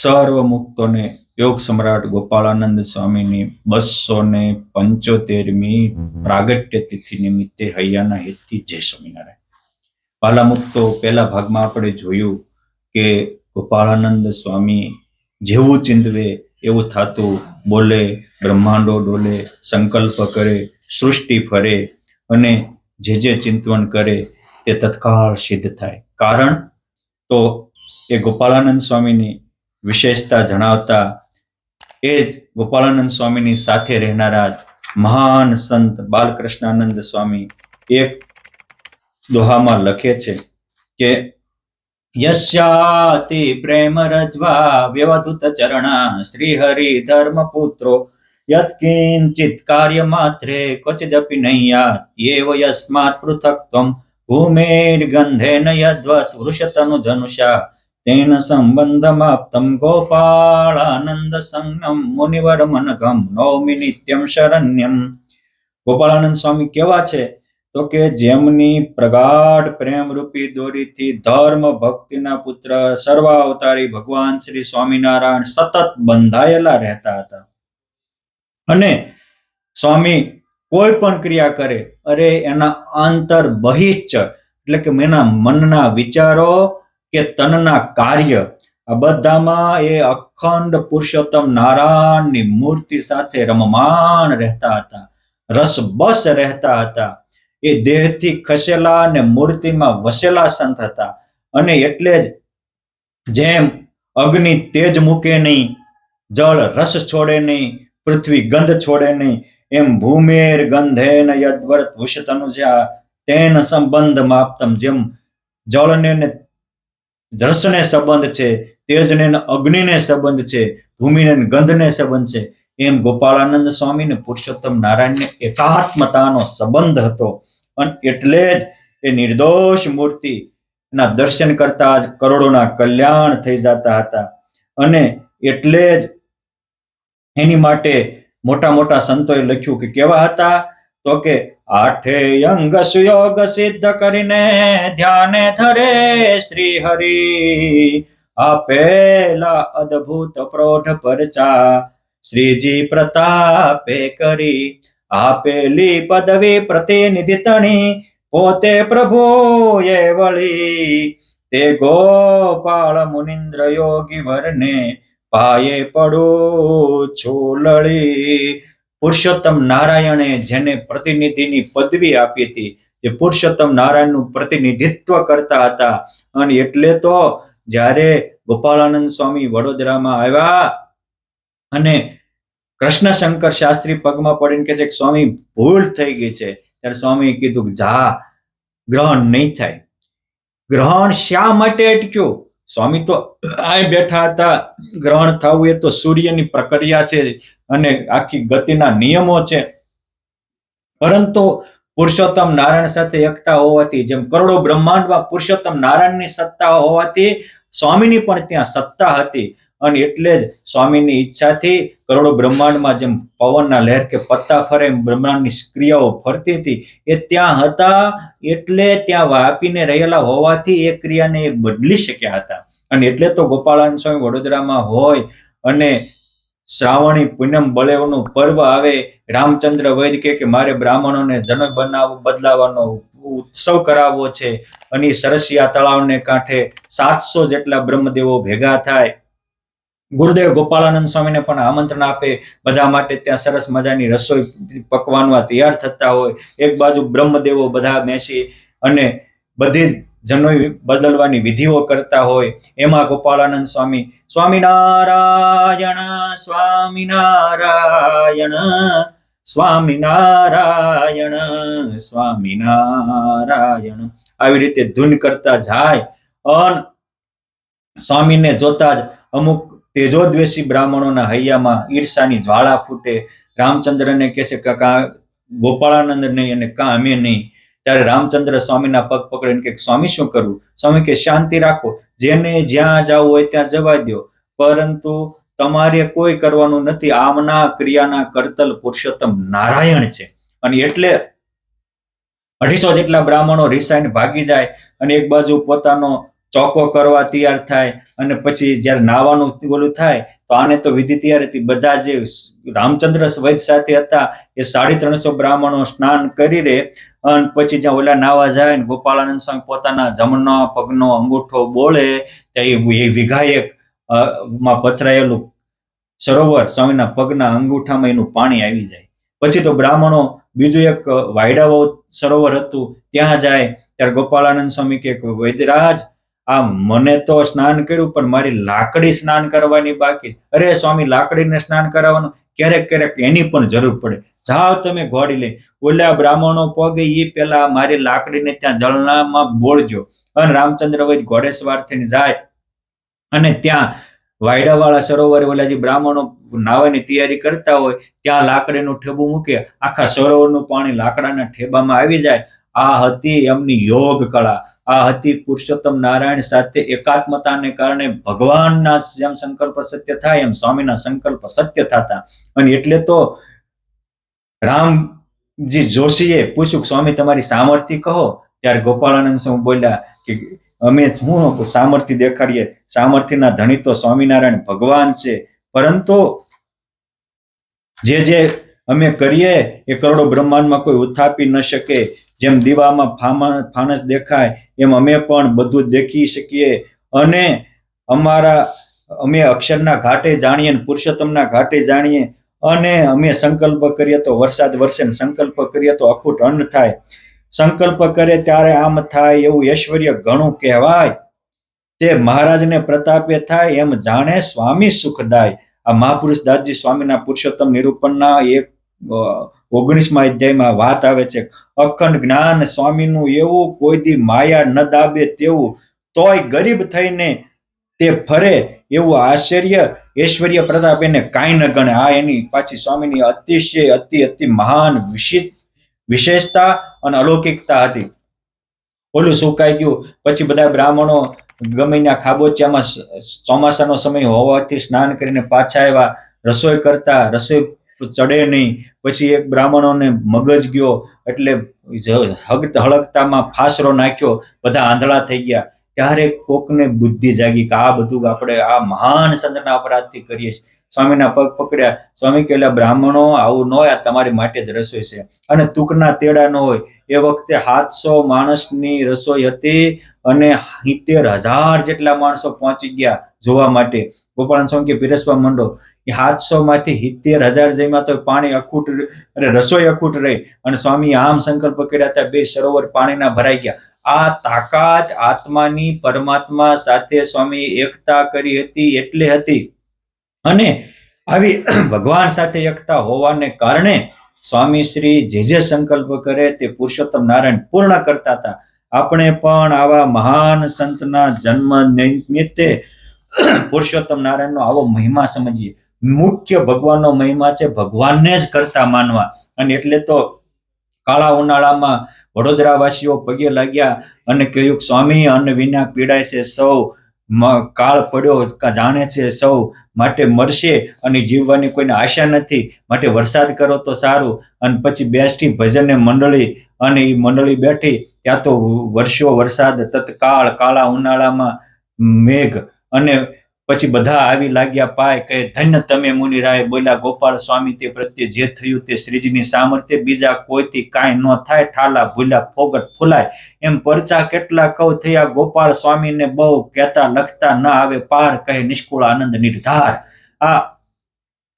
સર્વ મુક્તોને યોગ સમ્રાટ ગોપાળાનંદ સ્વામીની 275મી પ્રાગટ્ય તિથિ નિમિત્તે હૈયાના હેતથી જય સ્વામિનારાયણ. પાલા મુક્તો પહેલા ભાગમાં આપણે જોયું કે ગોપાળાનંદ સ્વામી જેવું ચિંતવે એવું થતું, બોલે, બ્રહ્માંડો ડોલે, સંકલ્પ કરે, સૃષ્ટિ ફરે અને જે ચિંતવન કરે તે તત્કાળ સિદ્ધ થાય. કારણ તો એ ગોપાળાનંદ સ્વામીની વિશેષતા જણાવતા એ જ ગોપાળાનંદ સ્વામીની સાથે રહેનારા મહાન સંત બાલકૃષ્ણાનંદ સ્વામી એક દોહામાં લખે છે કે યસ્યાતિ પ્રેમ રજવા વ્યવધૂત ચરણા શ્રી હરિ ધર્મ પુત્રો યત્કિંચિત કાર્ય માત્રે ક્વચિદપી નૈયાત એવ યસ્માત પૃથક્ત્વમ ભૂમેર ગંધેન યદ્વત વૃષતનુ જનુષા તેન સંબંધમાપ્તમ ગોપાળાનંદ સંગમ મુનિવર મનઘમ નૌમિ નિત્યમ શરણ્યમ. ગોપાળાનંદ સ્વામી કેવા છે તો કે જેમની પ્રગાઢ પ્રેમ રૂપી દોરીથી ધર્મ ભક્તિના પુત્ર સર્વાવતારી ભગવાન શ્રી સ્વામિનારાયણ સતત બંધાયેલા રહેતા હતા અને સ્વામી કોઈ પણ ક્રિયા કરે અરે એના આંતર બહિશ્ચ એટલે કે એના મનના વિચારો કે તનના કાર્ય આ બધામાં એ અખંડ પુરુષોત્તમ નારાયણની મૂર્તિ સાથે રમમાણ રહેતા હતા, રસબસ રહેતા હતા. એ દેહથી ખસેલા અને મૂર્તિમાં વસેલા સંત હતા અને એટલે જ જેમ અગ્નિ તેજ મૂકે નહીં, જળ રસ છોડે નહીં, પૃથ્વી ગંધ છોડે નહીં, એમ ભૂમેર ગંધેન યદ્વત વૃષતનુજા તેન સંબંધ માપ્તમ, જેમ જળને રસને સંબંધ છે, તેજને અગ્નિને સંબંધ છે, ભૂમિને ગંધને સંબંધ છે, એમ ગોપાળાનંદ સ્વામીને પુરુષોત્તમ નારાયણને એકાત્મતાનો સંબંધ હતો. અને એટલે જ એ નિર્દોષ મૂર્તિ ના દર્શન કરતા જ કરોડોના કલ્યાણ થઈ જતા હતા. અને એટલે જ એની માટે મોટા મોટા સંતોએ લખ્યું કે કેવા હતા તો કે આઠે અંગ સુયોગ સિદ્ધ કરીને ધ્યાને ધરે શ્રી હરિ આપેલા અદ્ભુત પ્રૌઢ પરચા શ્રીજી પ્રતાપે કરી આપેલી પદવી પ્રતિનિધિ તણી પોતે પ્રભુ એ વળી તે ગોપાળ મુનિન્દ્ર યોગી વરને પાયે પડું છોલળી. પુરુષોત્તમ નારાયણે જેને પ્રતિનિધિની પદવી આપી હતી તે પુરુષોત્તમ નારાયણનું પ્રતિનિધિત્વ કરતા હતા. અને એટલે તો જ્યારે ગોપાળાનંદ સ્વામી વડોદરામાં આવ્યા અને કૃષ્ણશંકર શાસ્ત્રી પગમાં પડીને કહે છે કે સ્વામી ભૂલ થઈ ગઈ છે, ત્યારે સ્વામીએ કીધું કે જા, ગ્રહણ નહીં થાય. ગ્રહણ શા માટે અટક્યું? સ્વામી તો આ બેઠા હતા. ગ્રહણ થવું એ તો સૂર્યની પ્રક્રિયા છે અને આખી ગતિના નિયમો છે, પરંતુ પુરુષોત્તમ નારાયણ સાથે એકતા હોવાથી, જેમ કરોડો બ્રહ્માંડમાં પુરુષોત્તમ નારાયણની સત્તા હોવાથી સ્વામીની પણ ત્યાં સત્તા હતી. અને એટલે જ સ્વામીની ઈચ્છાથી કરોડો બ્રહ્માંડમાં જેમ પવનના લહેર કે પત્તા ફરે એમ બ્રહ્માંડની ક્રિયાઓ ફરતી હતી એ ત્યાં હતા. એટલે ત્યાં વ્યાપીને રહેલા હોવાથી એ ક્રિયાને એ બદલી શક્યા હતા. અને એટલે તો ગોપાળાનંદ સ્વામી વડોદરામાં હોય અને શ્રાવણી પૂનમ બળેવનું પર્વ આવે, રામચંદ્ર વૈદ કે મારે બ્રાહ્મણોને જનોઈ બદલાવાનો ઉત્સવ કરાવવો છે અને સરસિયા તળાવને કાંઠે 700 જેટલા બ્રહ્મદેવો ભેગા થાય. ગુરુદેવ ગોપાળાનંદ સ્વામીને પણ આમંત્રણ આપે, બધા માટે ત્યાં સરસ મજાની રસોઈ પકવાનવા તૈયાર થતા હોય. એક બાજુ બ્રહ્મદેવો બધા બેસી અને બધી જનોઈ બદલવાની વિધિઓ કરતા હોય. એમાં ગોપાળાનંદ સ્વામી સ્વામિનારાયણ સ્વામિનારાયણ સ્વામિનારાયણ સ્વામિનારાયણ આવી રીતે ધૂન કરતા જાય. અને સ્વામીને જોતા જ અમુક તેજોદ્વેષી બ્રાહ્મણોના હૈયામાં ઈર્ષાની જ્વાળા ફૂટે. રામચંદ્રને કહે છે કે ગોપાળાનંદ નહીં અને કાં અમે નહીં. ત્યારે રામચંદ્ર સ્વામીના પગ પકડીને કે સ્વામી શું કરવું? સ્વામી કે શાંતિ રાખો, જેને જ્યાં જવું હોય ત્યાં જવા દો, પરંતુ તમારે કોઈ કરવાનું નથી. આમના ક્રિયાના કરતલ પુરુષોત્તમ નારાયણ છે. અને એટલે 250 જેટલા બ્રાહ્મણો રિસાઈને ભાગી જાય અને એક બાજુ પોતાનો ચોકો કરવા તૈયાર થાય અને પછી જ્યારે નાવાનું બોલું થાય તો આને તો વિધિ તૈયાર હતી. બધા જે રામચંદ્ર વૈદ સાથે હતા એ 350 બ્રાહ્મણો સ્નાન કરી રે અને પછી જ્યાં ઓલા નાવા જાય ને ગોપાળાનંદ સ્વામી પોતાના જમણો પગનો અંગૂઠો બોલે ત્યાં એ વિઘાયક માં પથરાયેલું સરોવર સ્વામીના પગના અંગૂઠામાં એનું પાણી આવી જાય. પછી તો બ્રાહ્મણો બીજું એક વાયડાઓ સરોવર હતું ત્યાં જાય ત્યારે ગોપાળાનંદ સ્વામી કે વૈદ્યરાજ આ મને તો સ્નાન કર્યું પણ મારી લાકડી સ્નાન કરવાની બાકી. અરે સ્વામી, લાકડીને સ્નાન કરાવવાનું ક્યારેક ક્યારેક એની પણ જરૂર પડે, જાઓ તમે ઘોડી લઈ. ઓલા બ્રાહ્મણો પગે એ પેલા મારી લાકડીને ત્યાં જળનામાં બોળજો. અને રામચંદ્ર વૈદ ઘોડેસવાર થઈને જાય અને ત્યાં વાયડાવાળા સરોવરે ઓલા જે બ્રાહ્મણો નાવાની તૈયારી કરતા હોય ત્યાં લાકડીનું ઠેબું મૂકે, આખા સરોવરનું પાણી લાકડાના ઠેબામાં આવી જાય. આ હતી એમની યોગ કળા. આ હતી પુરુષોત્તમ નારાયણ સાથે એકાત્મતાને કારણે ભગવાનના જેમ સંકલ્પ સત્ય થાય એમ સ્વામીના સંકલ્પ સત્ય થતા. અને એટલે તો રામજી જોશીએ પૂછ્યું, સ્વામી તમારી સામર્થ્ય કહો. ત્યારે ગોપાળાનંદ સ્વામી બોલ્યા કે અમે શું સામર્થ્ય દેખાડીએ, સામર્થ્યના ધણી તો સ્વામિનારાયણ ભગવાન છે, પરંતુ જે અમે કરીએ એ કરોડો બ્રહ્માંડમાં કોઈ ઉથાપી ન શકે. જેમ દીવામાં ફાનસ દેખાય એમ અમે પણ બધું દેખી શકીએ અને અમે અક્ષરના ઘાટે જાણીએ ને પુરુષોત્તમના ઘાટે જાણીએ અને અમે સંકલ્પ કરીએ તો વરસાદ વરસે ને સંકલ્પ કરીએ તો અખૂટ અન્ન થાય. સંકલ્પ કરે ત્યારે આમ થાય એવું ઐશ્વર્ય ઘણું કહેવાય. તે મહારાજને પ્રતાપે થાય એમ જાણે સ્વામી સુખદાય. આ મહાપુરુષ દાસજી સ્વામીના પુરુષોત્તમ નિરૂપણના 19મા અધ્યાયમાં વાત આવે છે. અખંડ જ્ઞાન સ્વામીનું એવું, કોઈ દી માયા ન દાબે તેવું, તોય ગરીબ થઈને તે ફરે એવું આશ્ચર્ય ઐશ્વર્ય પ્રતાપ એને કાંઈ ન ગણે. આ એની પાછી સ્વામીની અતિશય અતિ મહાન વિશેષતા અને અલૌકિકતા હતી. ઓલું સુકાઈ ગયું પછી બધા બ્રાહ્મણો ગમે ત્યાં ખાબોચિયામાં ચોમાસાનો સમય હોવાથી સ્નાન કરીને પાછા આવ્યા. રસોઈ કરતા, રસોઈ ચડે નહીં. પછી એક બ્રાહ્મણોને મગજ ગયો એટલે હળગતામાં ફાસરો નાખ્યો, બધા આંધળા થઈ ગયા. ત્યારે કોકને બુદ્ધિ જાગી કે આ બધું આપણે આ મહાન સંતના અપરાધથી કરીએ છીએ. સ્વામીના પગ પકડ્યા. સ્વામી કહેલા બ્રાહ્મણો આવું ન હોય, આ તમારી માટે જ રસોઈ છે. અને તૂકના તેડા ન હોય. એ વખતે 700 માણસની રસોઈ હતી અને 70,000 જેટલા માણસો પહોંચી ગયા જોવા માટે. ગોપાળાનંદ સ્વામી કે પીરસવા માંડો. એ 700 માંથી 70,000 જમ્યા તો પાણી અખૂટ રસોઈ અખૂટ રહી. અને સ્વામી આમ સંકલ્પ કર્યા હતા, 2 સરોવર પાણીના ભરાઈ ગયા. આ તાકાત આત્માની પરમાત્મા સાથે સ્વામી એકતા કરી હતી એટલે હતી. અને આવી ભગવાન સાથે એકતા હોવાને કારણે સ્વામી શ્રી જે સંકલ્પ કરે તે પુરુષોત્તમ નારાયણ પૂર્ણ કરતા હતા. આપણે પણ આવા મહાન સંતના જન્મ નિમિત્તે પુરુષોત્તમ નારાયણનો આવો મહિમા સમજીએ. મુખ્ય ભગવાનનો મહિમા છે ભગવાનને જ કરતા માનવા. અને એટલે તો કાળા ઉનાળામાં વડોદરાવાસીઓ પગે લાગ્યા અને કહ્યું, સ્વામી અન્ન વિના પીડાય છે સૌ, કાળ પડ્યો જાણે છે સૌ, માટે મરશે અને જીવવાની કોઈને આશા નથી, માટે વરસાદ કરો તો સારું. અને પછી બેસી ભજનને મંડળી અને એ મંડળી બેઠી ત્યાં તો વર્ષો વરસાદ તત્કાળ કાળા ઉનાળામાં મેઘ. અને પછી બધા આવી લાગ્યા પાય કહે, ધન્ય તમે મુનિરાય. બોલ્યા ગોપાળ સ્વામી તે પ્રત્યે જે થયું તે શ્રીજીની સામર્થ્ય, બીજા કોઈથી કાંઈ ન થાય. ઠાલા ભૂલ્યા ફોગટ ફૂલાય. એમ પરચા કેટલા કવ થયા, ગોપાળ સ્વામીને બહુ કહેતા લખતા ન આવે પાર, કહે નિષ્કુળ આનંદ નિર્ધાર. આ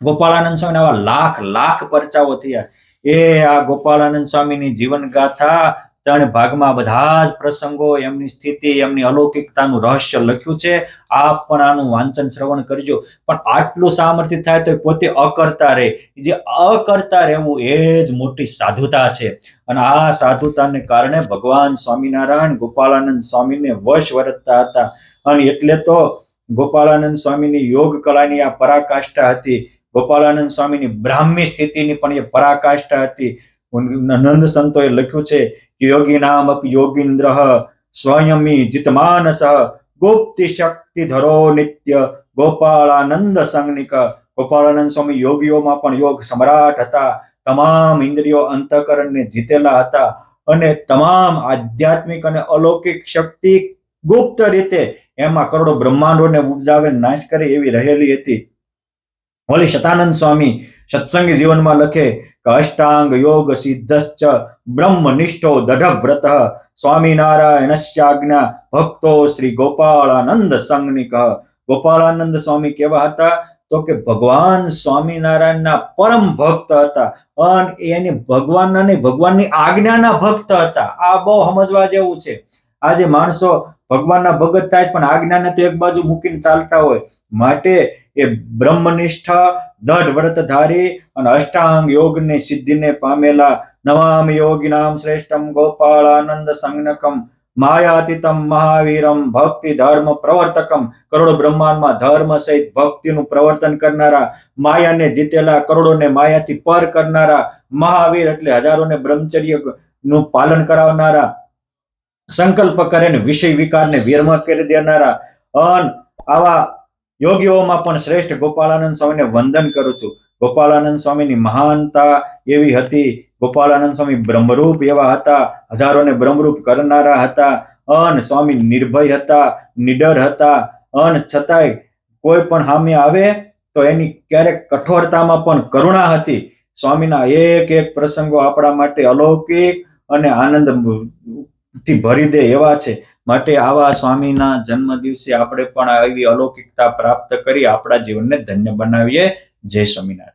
ગોપાળાનંદ સ્વામી આવા લાખ લાખ પરચાઓ થયા. એ આ ગોપાળાનંદ સ્વામીની જીવન ગાથા 3 ભાગમાં બધા જ પ્રસંગો, એમની સ્થિતિ, એમની અલૌકિકતાનું રહસ્ય લખ્યું છે. આપ પણ આનું વાંચન શ્રવણ કરજો. પણ આટલું સામર્થ્ય થાય તો પોતે અકર્તા રહે. જે અકર્તા રહેવું એ જ મોટી સાધુતા છે. અને આ સાધુતાને કારણે ભગવાન સ્વામિનારાયણ ગોપાળાનંદ સ્વામીને વશ વર્તતા હતા. અને એટલે તો ગોપાળાનંદ સ્વામીની યોગ કળાની આ પરાકાષ્ઠા હતી. ગોપાળાનંદ સ્વામીની બ્રાહ્મી સ્થિતિની પણ એ પરાકાષ્ઠા હતી. નંદ સંતોએ લખ્યું છે કે યોગી નામ અપી યોગીન્દ્ર સ્વયમી જીતમાનસ, ગુપ્તિ શક્તિ ધરો નિત્ય, ગોપાળાનંદ સંગનિક. ગોપાળાનંદ સ્વામી યોગીઓમાં પણ યોગ સમ્રાટ હતા. તમામ ઇન્દ્રિયો અંતઃકરણને જીતેલા હતા અને તમામ આધ્યાત્મિક અને અલૌકિક શક્તિ ગુપ્ત રીતે એમાં કરોડો બ્રહ્માંડોને ઉપજાવે નાશ કરે એવી રહેલી હતી. વળી શતાનંદ સ્વામી સત્સંગી જીવનમાં લખે કે અષ્ટાંગ યોગ સિદ્ધશ્ચ બ્રહ્મનિષ્ઠો દઢ વ્રત સ્વામિનારાયણસ્યાજ્ઞા ભક્તો શ્રી ગોપાળાનંદ સંગનિક. ગોપાળાનંદ સ્વામી કેવા હતા? તો કે ભગવાન સ્વામિનારાયણના પરમ ભક્ત હતા અને એની ભગવાનની આજ્ઞાના ભક્ત હતા. આ બહુ સમજવા જેવું છે. આજે માણસો ભગવાનના ભગત થાય પણ આજ્ઞાને તો એક બાજુ મૂકીને ચાલતા હોય. માટે એ બ્રહ્મનિષ્ઠ દઢ વ્રતધારી અને અષ્ટાંગ યોગની સિદ્ધિને પામેલા નવામ યોગિનામ શ્રેષ્ઠમ ગોપાળાનંદ સંજ્ઞકમ માયાતીતમ મહાવીરમ ભક્તિ ધર્મ પ્રવર્તકમ. કરોડો બ્રહ્માંડમાં ધર્મ સહિત ભક્તિનું પ્રવર્તન કરનારા, માયાને જીતેલા, કરોડોને માયાથી પર કરનારા મહાવીર એટલે હજારોને બ્રહ્મચર્ય નું પાલન કરાવનારા, સંકલ્પ કરે ને વિષય વિકારને વિરમા કરી દેનારા અન આવા યોગીઓમાં પણ શ્રેષ્ઠ ગોપાળાનંદ સ્વામીને વંદન કરું છું. ગોપાળાનંદ સ્વામીની મહાનતા એવી હતી. ગોપાળાનંદ સ્વામી બ્રહ્મરૂપ એવા હતા, હજારોને બ્રહ્મરૂપ કરનારા હતા. અન સ્વામી નિર્ભય હતા, નિડર હતા. અન છતાંય કોઈ પણ સામે આવે તો એની ક્યારેક કઠોરતામાં પણ કરુણા હતી. સ્વામીના એક એક પ્રસંગો આપણા માટે અલૌકિક અને આનંદ થી ભરી દે એવા છે. માટે આવા સ્વામીના જન્મ દિવસે આપણે પણ આવી અલૌકિકતા પ્રાપ્ત કરી આપણા જીવનને ધન્ય બનાવીએ. જય સ્વામિનારાયણ.